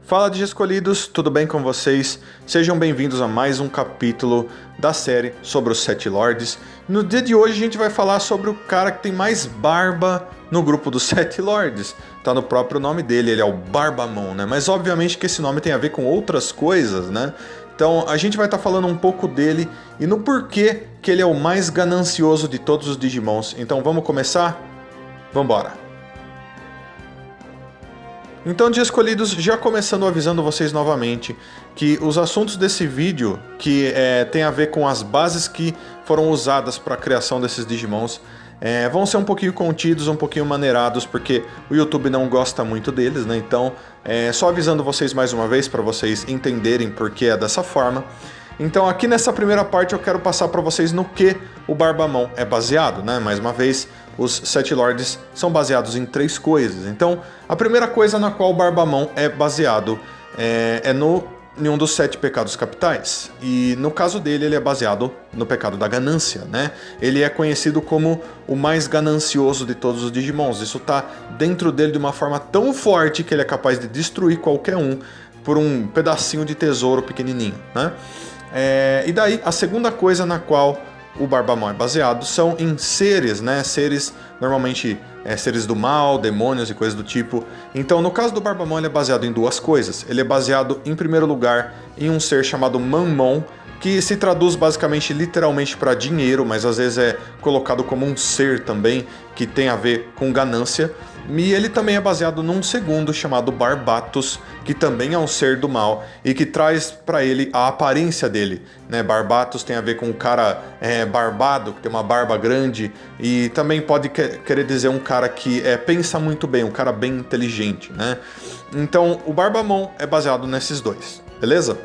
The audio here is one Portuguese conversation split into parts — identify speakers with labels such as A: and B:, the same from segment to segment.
A: Fala de escolhidos, tudo bem com vocês? Sejam bem-vindos a mais um capítulo da série sobre os Sete Lords. No dia de hoje a gente vai falar sobre o cara que tem mais barba no grupo dos Sete Lords. Tá no próprio nome dele, ele é o Barbamon, né? Mas obviamente que esse nome tem a ver com outras coisas, né? Então a gente vai estar falando um pouco dele e no porquê que ele é o mais ganancioso de todos os Digimons. Então vamos começar? Vambora! Então, de escolhidos, já começando avisando vocês novamente que os assuntos desse vídeo, que tem a ver com as bases que foram usadas para a criação desses Digimons, vão ser um pouquinho contidos, um pouquinho maneirados, porque o YouTube não gosta muito deles, né? Então, só avisando vocês mais uma vez para vocês entenderem por que é dessa forma. Então aqui nessa primeira parte eu quero passar para vocês no que o Barbamon é baseado, né? Mais uma vez, os Sete Lords são baseados em três coisas. Então, a primeira coisa na qual o Barbamon é baseado em um dos sete pecados capitais. E no caso dele, ele é baseado no pecado da ganância, né? Ele é conhecido como o mais ganancioso de todos os Digimons. Isso tá dentro dele de uma forma tão forte que ele é capaz de destruir qualquer um por um pedacinho de tesouro pequenininho, né? E daí, a segunda coisa na qual o Barbamon é baseado são em seres, né? Seres, normalmente, seres do mal, demônios e coisas do tipo. Então, no caso do Barbamon, ele é baseado em duas coisas. Ele é baseado, em primeiro lugar, em um ser chamado Mammon, que se traduz basicamente, literalmente, para dinheiro, mas às vezes é colocado como um ser também, que tem a ver com ganância. E ele também é baseado num segundo chamado Barbatos, que também é um ser do mal e que traz para ele a aparência dele, né? Barbatos tem a ver com um cara barbado, que tem uma barba grande, e também pode querer dizer um cara que pensa muito bem, um cara bem inteligente, né? Então o Barbamon é baseado nesses dois, beleza?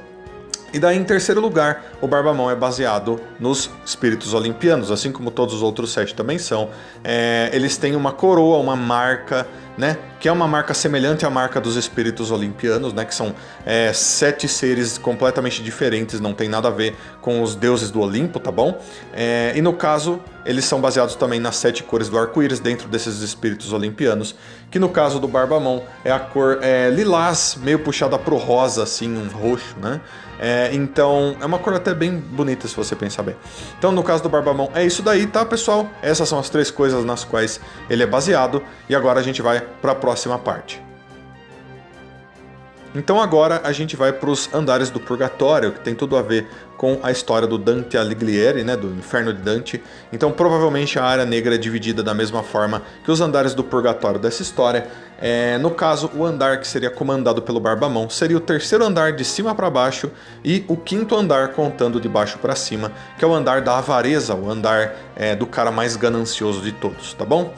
A: E daí, em terceiro lugar, o Barbamon é baseado nos espíritos olimpianos, assim como todos os outros sete também são. Eles têm uma coroa, uma marca, né? Que é uma marca semelhante à marca dos espíritos olimpianos, né? Que são sete seres completamente diferentes, não tem nada a ver com os deuses do Olimpo, tá bom? E no caso, eles são baseados também nas sete cores do arco-íris dentro desses espíritos olimpianos, que no caso do Barbamon é a cor lilás, meio puxada pro rosa, assim, um roxo, né? Então, é uma cor até bem bonita se você pensar bem. Então, no caso do Barbamon, é isso daí, tá, pessoal? Essas são as três coisas nas quais ele é baseado. E agora a gente vai para a próxima parte. Então agora a gente vai para os andares do Purgatório, que tem tudo a ver com a história do Dante Alighieri, né, do Inferno de Dante. Então provavelmente a área negra é dividida da mesma forma que os andares do Purgatório dessa história. No caso, o andar que seria comandado pelo Barbamon seria o terceiro andar de cima para baixo e o quinto andar contando de baixo para cima, que é o andar da avareza, o andar do cara mais ganancioso de todos, tá bom?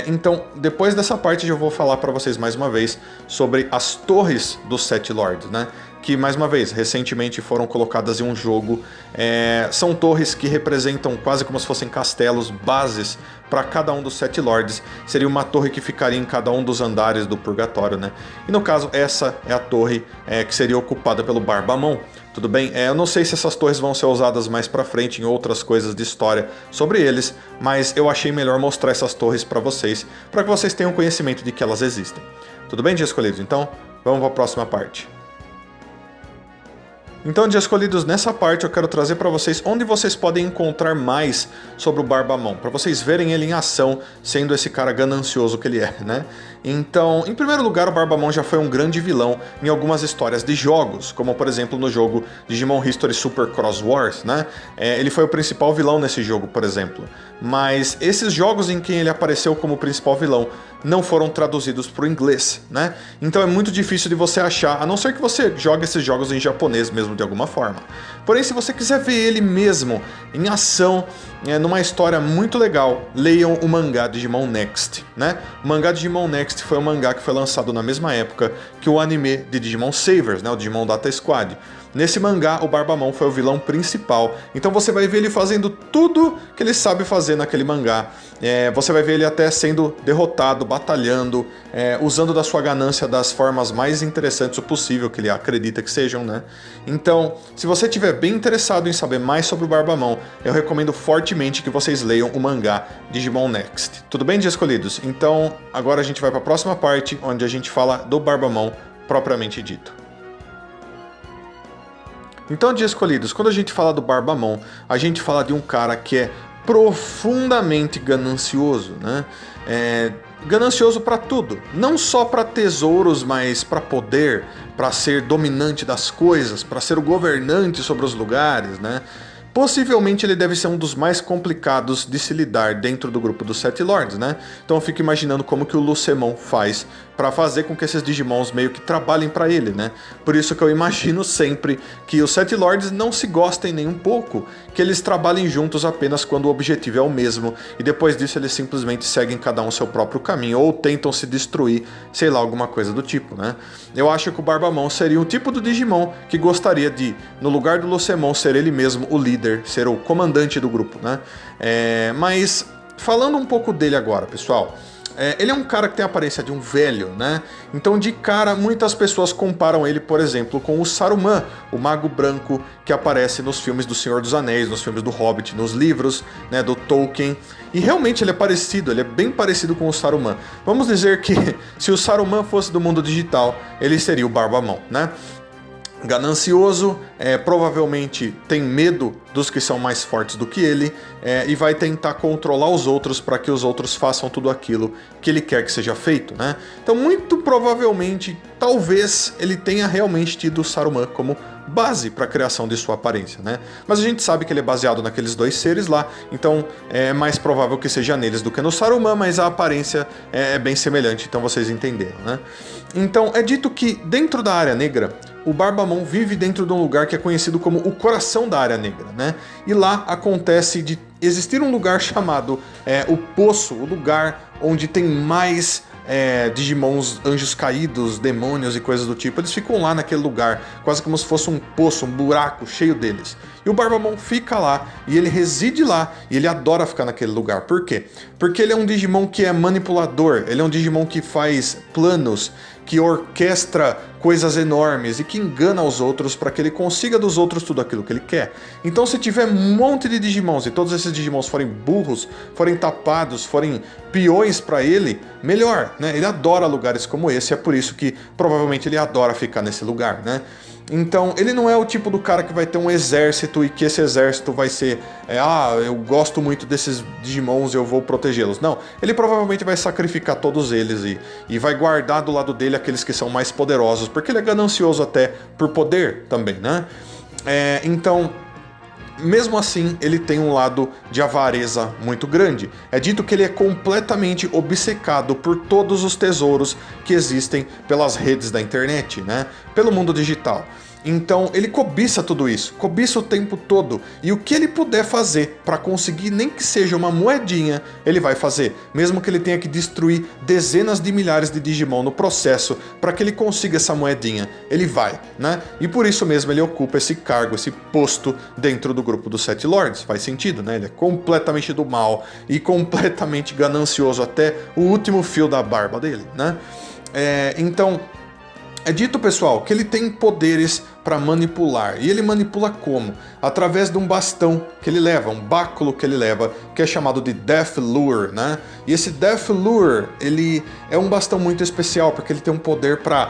A: Então, depois dessa parte eu vou falar para vocês mais uma vez sobre as torres dos Sete Lords, né? Que, mais uma vez, recentemente foram colocadas em um jogo. São torres que representam quase como se fossem castelos, bases para cada um dos Sete Lords. Seria uma torre que ficaria em cada um dos andares do Purgatório, né? E no caso, essa é a torre que seria ocupada pelo Barbamon. Tudo bem? Eu não sei se essas torres vão ser usadas mais pra frente em outras coisas de história sobre eles, mas eu achei melhor mostrar essas torres pra vocês, para que vocês tenham conhecimento de que elas existem. Tudo bem, Dia Escolhidos? Então, vamos para a próxima parte. Então, de escolhidos, nessa parte eu quero trazer para vocês onde vocês podem encontrar mais sobre o Barbamon, para vocês verem ele em ação, sendo esse cara ganancioso que ele é, né? Então, em primeiro lugar, o Barbamon já foi um grande vilão em algumas histórias de jogos, como por exemplo no jogo Digimon History Super Cross Wars, né? Ele foi o principal vilão nesse jogo, por exemplo. Mas esses jogos em que ele apareceu como principal vilão não foram traduzidos para o inglês, né? Então é muito difícil de você achar, a não ser que você jogue esses jogos em japonês mesmo de alguma forma. Porém, se você quiser ver ele mesmo em ação, numa história muito legal, leiam o mangá Digimon Next, né? O mangá Digimon Next foi um mangá que foi lançado na mesma época que o anime de Digimon Savers, né? O Digimon Data Squad. Nesse mangá, o Barbamon foi o vilão principal, então você vai ver ele fazendo tudo que ele sabe fazer naquele mangá. Você vai ver ele até sendo derrotado, batalhando, usando da sua ganância das formas mais interessantes possível que ele acredita que sejam, né? Então, se você estiver bem interessado em saber mais sobre o Barbamon, eu recomendo fortemente que vocês leiam o mangá Digimon Next. Tudo bem, Dia Escolhidos? Então, agora a gente vai para a próxima parte, onde a gente fala do Barbamon propriamente dito. Então, de escolhidos, quando a gente fala do Barbamon, a gente fala de um cara que é profundamente ganancioso, né? Ganancioso para tudo, não só para tesouros, mas para poder, para ser dominante das coisas, para ser o governante sobre os lugares, né? Possivelmente ele deve ser um dos mais complicados de se lidar dentro do grupo dos Sete Lords, né? Então eu fico imaginando como que o Lucemon faz para fazer com que esses Digimons meio que trabalhem para ele, né? Por isso que eu imagino sempre que os Sete Lords não se gostem nem um pouco, que eles trabalhem juntos apenas quando o objetivo é o mesmo, e depois disso eles simplesmente seguem cada um seu próprio caminho, ou tentam se destruir, sei lá, alguma coisa do tipo, né? Eu acho que o Barbamon seria um tipo do Digimon que gostaria de, no lugar do Lucemon, ser ele mesmo o líder, ser o comandante do grupo, né? Mas falando um pouco dele agora, pessoal, ele é um cara que tem a aparência de um velho, né? Então, de cara, muitas pessoas comparam ele, por exemplo, com o Saruman, o Mago Branco que aparece nos filmes do Senhor dos Anéis, nos filmes do Hobbit, nos livros, né, do Tolkien. E realmente ele é parecido, ele é bem parecido com o Saruman. Vamos dizer que se o Saruman fosse do mundo digital, ele seria o Barbamon, né? Ganancioso, provavelmente tem medo dos que são mais fortes do que ele, e vai tentar controlar os outros para que os outros façam tudo aquilo que ele quer que seja feito, né? Então, muito provavelmente, talvez ele tenha realmente tido o Saruman como base para a criação de sua aparência, né? Mas a gente sabe que ele é baseado naqueles dois seres lá, então é mais provável que seja neles do que no Saruman, mas a aparência é bem semelhante, então vocês entenderam, né? Então, é dito que dentro da Área Negra, o Barbamon vive dentro de um lugar que é conhecido como o coração da Área Negra, né? E lá acontece de existir um lugar chamado o Poço, o lugar onde tem mais Digimons, anjos caídos, demônios e coisas do tipo. Eles ficam lá naquele lugar, quase como se fosse um poço, um buraco cheio deles. E o Barbamon fica lá, e ele reside lá, e ele adora ficar naquele lugar. Por quê? Porque ele é um Digimon que é manipulador, ele é um Digimon que faz planos, que orquestra coisas enormes e que engana os outros para que ele consiga dos outros tudo aquilo que ele quer. Então, se tiver um monte de Digimons e todos esses Digimons forem burros, forem tapados, forem peões para ele, melhor, né? Ele adora lugares como esse, é por isso que provavelmente ele adora ficar nesse lugar, né? Então, ele não é o tipo do cara que vai ter um exército e que esse exército vai ser eu gosto muito desses Digimons, eu vou protegê-los. Não, ele provavelmente vai sacrificar todos eles e vai guardar do lado dele aqueles que são mais poderosos, porque ele é ganancioso até por poder também, né? Então, mesmo assim, ele tem um lado de avareza muito grande. É dito que ele é completamente obcecado por todos os tesouros que existem pelas redes da internet, né? Pelo mundo digital. Então ele cobiça tudo isso, cobiça o tempo todo, e o que ele puder fazer para conseguir nem que seja uma moedinha, ele vai fazer, mesmo que ele tenha que destruir dezenas de milhares de Digimon no processo para que ele consiga essa moedinha, ele vai, né? E por isso mesmo ele ocupa esse cargo, esse posto dentro do grupo dos Sete Lords, faz sentido, né? Ele é completamente do mal e completamente ganancioso até o último fio da barba dele, né? Então, é dito, pessoal, que ele tem poderes para manipular. E ele manipula como? Através de um bastão que ele leva, um báculo que ele leva, que é chamado de Death Lure, né? E esse Death Lure, ele é um bastão muito especial, porque ele tem um poder para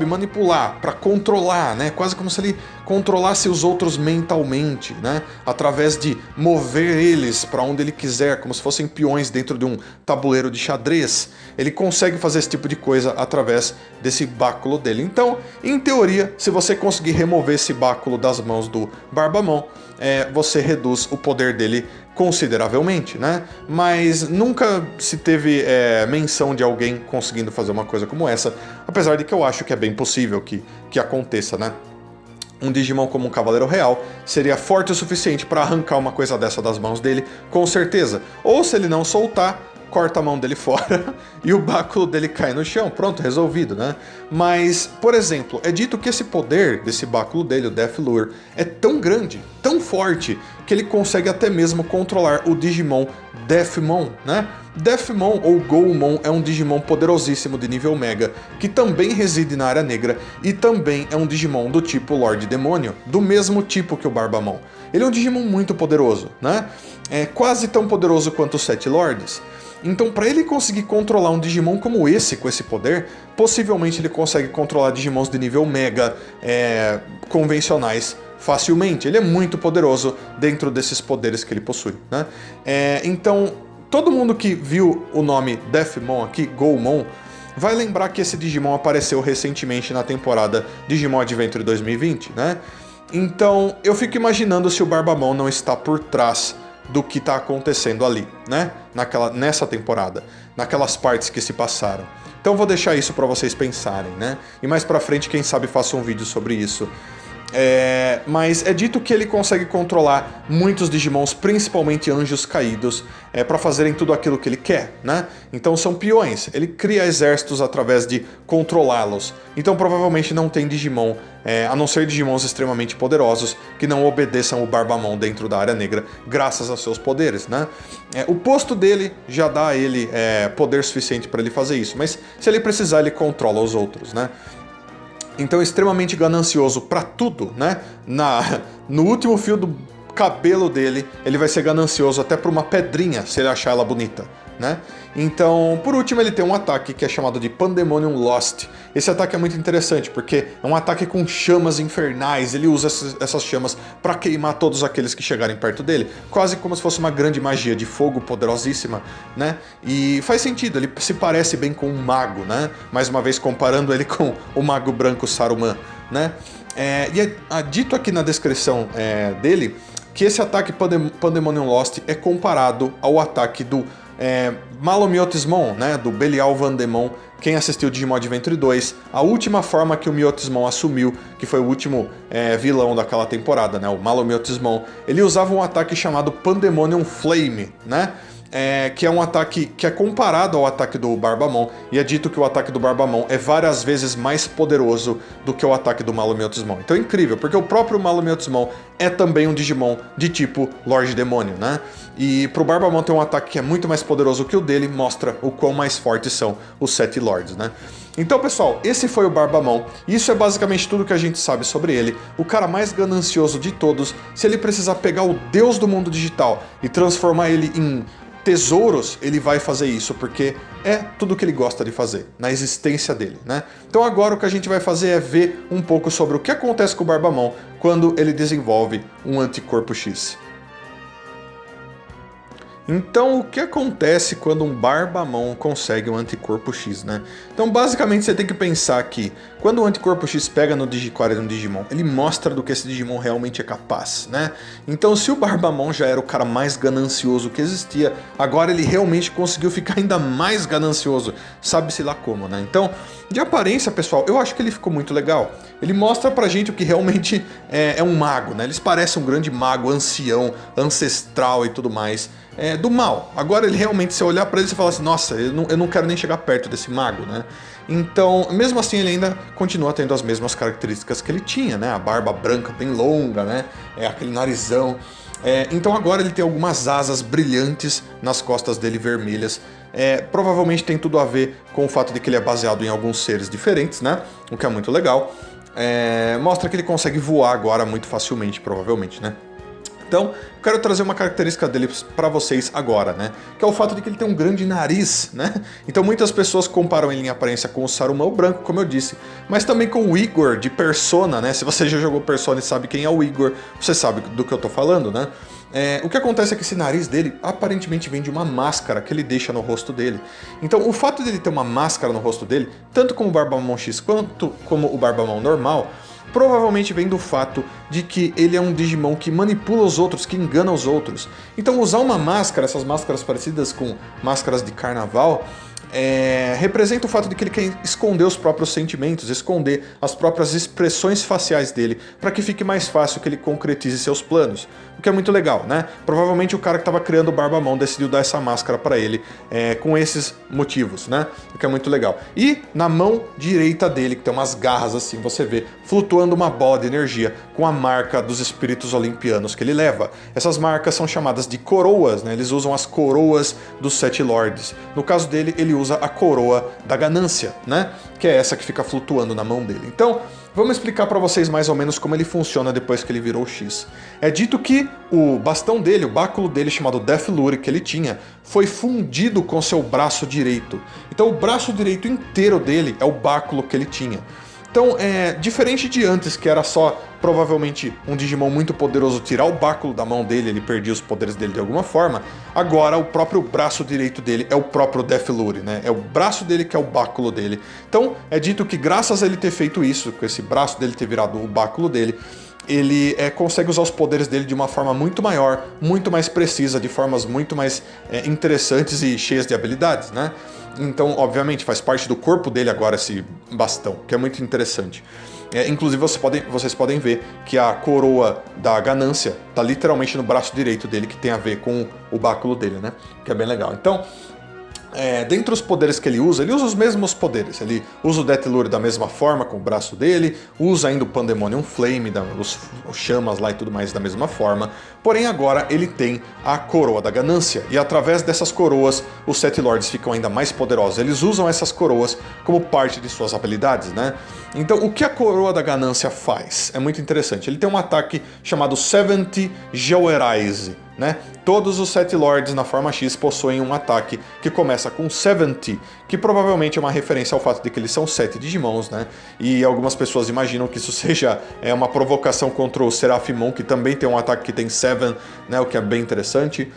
A: manipular, para controlar, né? Quase como se ele controlasse os outros mentalmente, né? Através de mover eles para onde ele quiser, como se fossem peões dentro de um tabuleiro de xadrez. Ele consegue fazer esse tipo de coisa através desse báculo dele. Então, em teoria, se você conseguir remover esse báculo das mãos do Barbamon, você reduz o poder dele consideravelmente, né? Mas nunca se teve menção de alguém conseguindo fazer uma coisa como essa, apesar de que eu acho que é bem possível que aconteça, né? Um Digimon como um Cavaleiro Real seria forte o suficiente para arrancar uma coisa dessa das mãos dele, com certeza. Ou se ele não soltar, corta a mão dele fora e o báculo dele cai no chão. Pronto, resolvido, né? Mas, por exemplo, é dito que esse poder desse báculo dele, o Death Lure, é tão grande, tão forte, que ele consegue até mesmo controlar o Digimon Deathmon, né? Deathmon ou Goumon é um Digimon poderosíssimo de nível Mega, que também reside na Área Negra e também é um Digimon do tipo Lorde Demônio, do mesmo tipo que o Barbamon. Ele é um Digimon muito poderoso, né? É quase tão poderoso quanto os Sete Lords. Então, para ele conseguir controlar um Digimon como esse, com esse poder, possivelmente ele consegue controlar Digimons de nível Mega convencionais facilmente. Ele é muito poderoso dentro desses poderes que ele possui, né? Então, todo mundo que viu o nome Deathmon aqui, Goemon, vai lembrar que esse Digimon apareceu recentemente na temporada Digimon Adventure 2020, né? Então, eu fico imaginando se o Barbamon não está por trás do que está acontecendo ali, né? Nessa temporada, naquelas partes que se passaram. Então, vou deixar isso para vocês pensarem, né? E mais pra frente, quem sabe, faça um vídeo sobre isso. Mas é dito que ele consegue controlar muitos Digimons, principalmente anjos caídos, para fazerem tudo aquilo que ele quer, né? Então são peões, ele cria exércitos através de controlá-los. Então provavelmente não tem Digimon, a não ser Digimons extremamente poderosos, que não obedeçam o Barbamon dentro da área negra, graças aos seus poderes, né? O posto dele já dá a ele poder suficiente para ele fazer isso, mas se ele precisar, ele controla os outros, né? Então, extremamente ganancioso pra tudo, né? No último fio do cabelo dele, ele vai ser ganancioso até por uma pedrinha, se ele achar ela bonita, né? Então, por último, ele tem um ataque que é chamado de Pandemonium Lost. Esse ataque é muito interessante, porque é um ataque com chamas infernais, ele usa essas chamas para queimar todos aqueles que chegarem perto dele, quase como se fosse uma grande magia de fogo poderosíssima, né? E faz sentido, ele se parece bem com um mago, né? Mais uma vez comparando ele com o mago branco Saruman, né? E é dito aqui na descrição dele que esse ataque Pandemonium Lost é comparado ao ataque do Malomyotismon, né, do Belial Vandemon. Quem assistiu Digimon Adventure 2, a última forma que o Myotismon assumiu, que foi o último vilão daquela temporada, né, o Malomyotismon, ele usava um ataque chamado Pandemonium Flame, né? Que é um ataque que é comparado ao ataque do Barbamon, e é dito que o ataque do Barbamon é várias vezes mais poderoso do que o ataque do Malomyotismon. Então é incrível, porque o próprio Malomyotismon é também um Digimon de tipo Lorde Demônio, né? E pro Barbamon ter um ataque que é muito mais poderoso que o dele, mostra o quão mais fortes são os 7 Lords, né? Então, pessoal, esse foi o Barbamon. Isso é basicamente tudo que a gente sabe sobre ele. O cara mais ganancioso de todos. Se ele precisar pegar o deus do mundo digital e transformar ele em tesouros, ele vai fazer isso, porque é tudo que ele gosta de fazer, na existência dele, né? Então agora o que a gente vai fazer é ver um pouco sobre o que acontece com o Barbamon quando ele desenvolve um anticorpo X. Então, o que acontece quando um Barbamon consegue um anticorpo X, né? Então, basicamente, você tem que pensar que quando o anticorpo X pega no Digicore de um Digimon, ele mostra do que esse Digimon realmente é capaz, né? Então, se o Barbamon já era o cara mais ganancioso que existia, agora ele realmente conseguiu ficar ainda mais ganancioso, sabe-se lá como, né? Então, de aparência, pessoal, eu acho que ele ficou muito legal. Ele mostra pra gente o que realmente é um mago, né? Eles parecem um grande mago, ancião, ancestral e tudo mais. Do mal. Agora ele realmente, se olhar pra ele, você fala assim, nossa, eu não quero nem chegar perto desse mago, né? Então, mesmo assim, ele ainda continua tendo as mesmas características que ele tinha, né? A barba branca bem longa, né? Aquele narizão. Então agora ele tem algumas asas brilhantes nas costas dele, vermelhas. Provavelmente tem tudo a ver com o fato de que ele é baseado em alguns seres diferentes, né? O que é muito legal. Mostra que ele consegue voar agora muito facilmente, provavelmente, né? Então, eu quero trazer uma característica dele para vocês agora, né? Que é o fato de que ele tem um grande nariz, né? Então muitas pessoas comparam ele em aparência com o Saruman o branco, como eu disse, mas também com o Igor de Persona, né? Se você já jogou Persona e sabe quem é o Igor, você sabe do que eu tô falando, né? O que acontece é que esse nariz dele aparentemente vem de uma máscara que ele deixa no rosto dele. Então o fato dele ter uma máscara no rosto dele, tanto como o Barbamon X quanto como o Barbamon normal, provavelmente vem do fato de que ele é um Digimon que manipula os outros, que engana os outros. Então usar uma máscara, essas máscaras parecidas com máscaras de carnaval, representa o fato de que ele quer esconder os próprios sentimentos, esconder as próprias expressões faciais dele, para que fique mais fácil que ele concretize seus planos. O que é muito legal, né? Provavelmente o cara que estava criando o Barbamon decidiu dar essa máscara para ele com esses motivos, né? O que é muito legal. E na mão direita dele, que tem umas garras assim, você vê flutuando uma bola de energia com a marca dos espíritos olimpianos que ele leva. Essas marcas são chamadas de coroas, né? Eles usam as coroas dos 7 Lords. No caso dele, ele usa a coroa da ganância, né? Que é essa que fica flutuando na mão dele. Então, vamos explicar para vocês mais ou menos como ele funciona depois que ele virou X. É dito que o bastão dele, o báculo dele chamado Death Lure que ele tinha, foi fundido com seu braço direito. Então o braço direito inteiro dele é o báculo que ele tinha. Então, diferente de antes, que era só, provavelmente, um Digimon muito poderoso tirar o báculo da mão dele, ele perdia os poderes dele de alguma forma, agora o próprio braço direito dele é o próprio Death Lure, né? É o braço dele que é o báculo dele. Então, é dito que graças a ele ter feito isso, com esse braço dele ter virado o báculo dele, ele consegue usar os poderes dele de uma forma muito maior, muito mais precisa, de formas muito mais interessantes e cheias de habilidades, né? Então, obviamente, faz parte do corpo dele agora esse bastão, que é muito interessante. Inclusive, vocês podem ver que a coroa da ganância está literalmente no braço direito dele, que tem a ver com o báculo dele, né? Que é bem legal. Então, dentre os poderes que ele usa os mesmos poderes. Ele usa o Death Lure da mesma forma, com o braço dele, usa ainda o Pandemonium Flame, os chamas lá e tudo mais da mesma forma. Porém, agora ele tem a coroa da ganância, e através dessas coroas, os Sete Lords ficam ainda mais poderosos. Eles usam essas coroas como parte de suas habilidades, né? Então, o que a coroa da ganância faz? É muito interessante. Ele tem um ataque chamado 70 Geoerize, né? Todos os Sete Lords na forma X possuem um ataque que começa com 70, que provavelmente é uma referência ao fato de que eles são 7 Digimons, né? E algumas pessoas imaginam que isso seja uma provocação contra o Seraphimon, que também tem um ataque que tem 7, né? O que é bem interessante.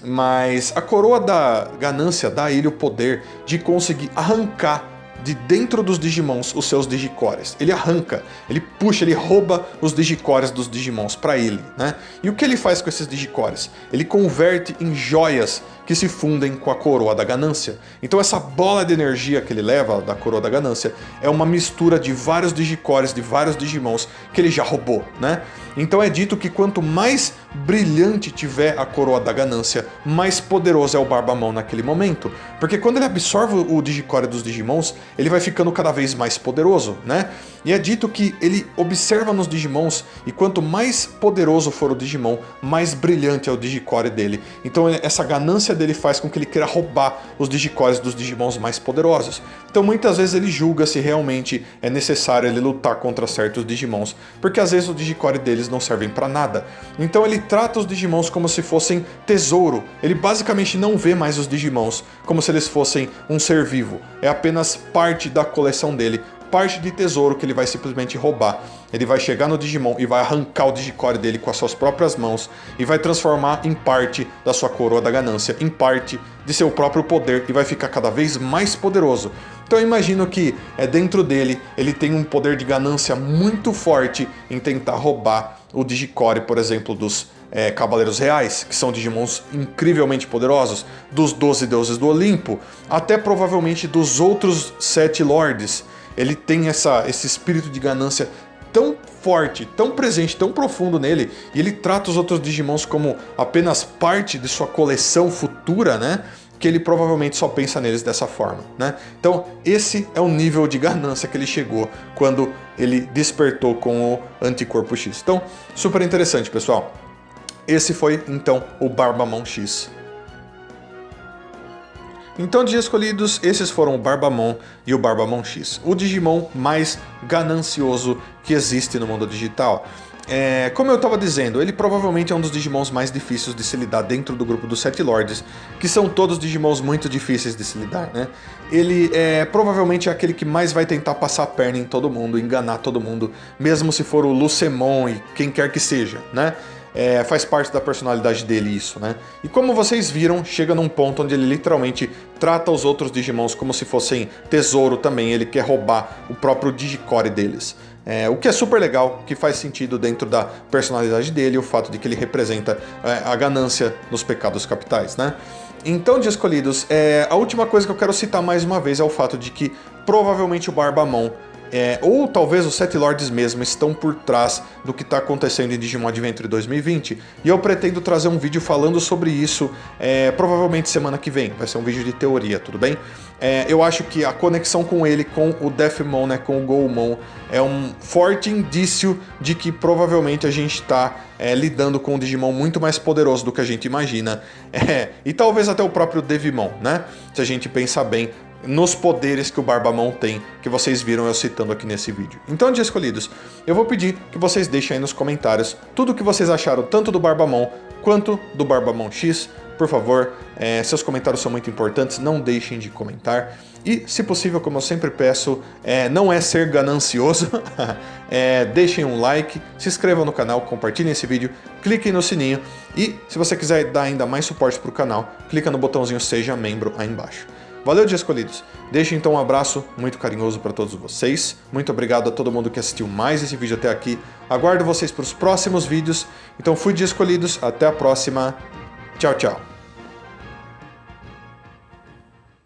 A: Mas a coroa da ganância dá a ele o poder de conseguir arrancar de dentro dos Digimons os seus Digicores. Ele arranca, ele puxa, ele rouba os Digicores dos Digimons para ele, né? E o que ele faz com esses Digicores? Ele converte em joias que se fundem com a coroa da ganância. Então essa bola de energia que ele leva da coroa da ganância é uma mistura de vários Digicores, de vários Digimons que ele já roubou, né? Então é dito que quanto mais brilhante tiver a coroa da ganância, mais poderoso é o Barbamon naquele momento. Porque quando ele absorve o Digicore dos Digimons, ele vai ficando cada vez mais poderoso, né? E é dito que ele observa nos Digimons, e quanto mais poderoso for o Digimon, mais brilhante é o Digicore dele. Então essa ganância dele faz com que ele queira roubar os Digicores dos Digimons mais poderosos. Então muitas vezes ele julga se realmente é necessário ele lutar contra certos Digimons, porque às vezes o Digicore deles não servem pra nada. Então ele trata os Digimons como se fossem tesouro. Ele basicamente não vê mais os Digimons como se eles fossem um ser vivo. É apenas parte da coleção dele, parte de tesouro que ele vai simplesmente roubar. Ele vai chegar no Digimon e vai arrancar o Digicore dele com as suas próprias mãos e vai transformar em parte da sua coroa da ganância, em parte de seu próprio poder, e vai ficar cada vez mais poderoso. Então eu imagino que dentro dele ele tem um poder de ganância muito forte em tentar roubar o Digicore, por exemplo, dos Cavaleiros Reais, que são Digimons incrivelmente poderosos, dos 12 deuses do Olimpo, até provavelmente dos outros 7 Lords. Ele tem esse espírito de ganância tão forte, tão presente, tão profundo nele, e ele trata os outros Digimons como apenas parte de sua coleção futura, né? Que ele provavelmente só pensa neles dessa forma, né? Então, esse é o nível de ganância que ele chegou quando ele despertou com o Anticorpo X. Então, super interessante, pessoal. Esse foi, então, o Barbamon X. Então, de escolhidos, esses foram o Barbamon e o Barbamon X, o Digimon mais ganancioso que existe no mundo digital. Como eu estava dizendo, ele provavelmente é um dos Digimons mais difíceis de se lidar dentro do grupo dos 7 Lords, que são todos Digimons muito difíceis de se lidar, né? Ele provavelmente é aquele que mais vai tentar passar a perna em todo mundo, enganar todo mundo, mesmo se for o Lucemon e quem quer que seja, né? Faz parte da personalidade dele isso, né? E como vocês viram, chega num ponto onde ele literalmente trata os outros Digimons como se fossem tesouro também. Ele quer roubar o próprio Digicore deles. O que é super legal, que faz sentido dentro da personalidade dele, o fato de que ele representa a ganância nos pecados capitais, né? Então, de escolhidos, a última coisa que eu quero citar mais uma vez é o fato de que provavelmente o Barbamon ou talvez os 7 Lords mesmo estão por trás do que está acontecendo em Digimon Adventure 2020, e eu pretendo trazer um vídeo falando sobre isso provavelmente semana que vem. Vai ser um vídeo de teoria, tudo bem? Eu acho que a conexão com ele, com o Deathmon, né, com o Goemon, é um forte indício de que provavelmente a gente está lidando com um Digimon muito mais poderoso do que a gente imagina, e talvez até o próprio Devimon, né? Se a gente pensar bem, nos poderes que o Barbamon tem, que vocês viram eu citando aqui nesse vídeo. Então, Dia Escolhidos, eu vou pedir que vocês deixem aí nos comentários tudo o que vocês acharam, tanto do Barbamon quanto do Barbamon X. Por favor, seus comentários são muito importantes, não deixem de comentar. E, se possível, como eu sempre peço, não é ser ganancioso, deixem um like, se inscrevam no canal, compartilhem esse vídeo, cliquem no sininho e, se você quiser dar ainda mais suporte para o canal, clica no botãozinho Seja Membro aí embaixo. Valeu, Dia Escolhidos! Deixo então um abraço muito carinhoso para todos vocês. Muito obrigado a todo mundo que assistiu mais esse vídeo até aqui. Aguardo vocês para os próximos vídeos. Então fui, Dia Escolhidos. Até a próxima. Tchau, tchau.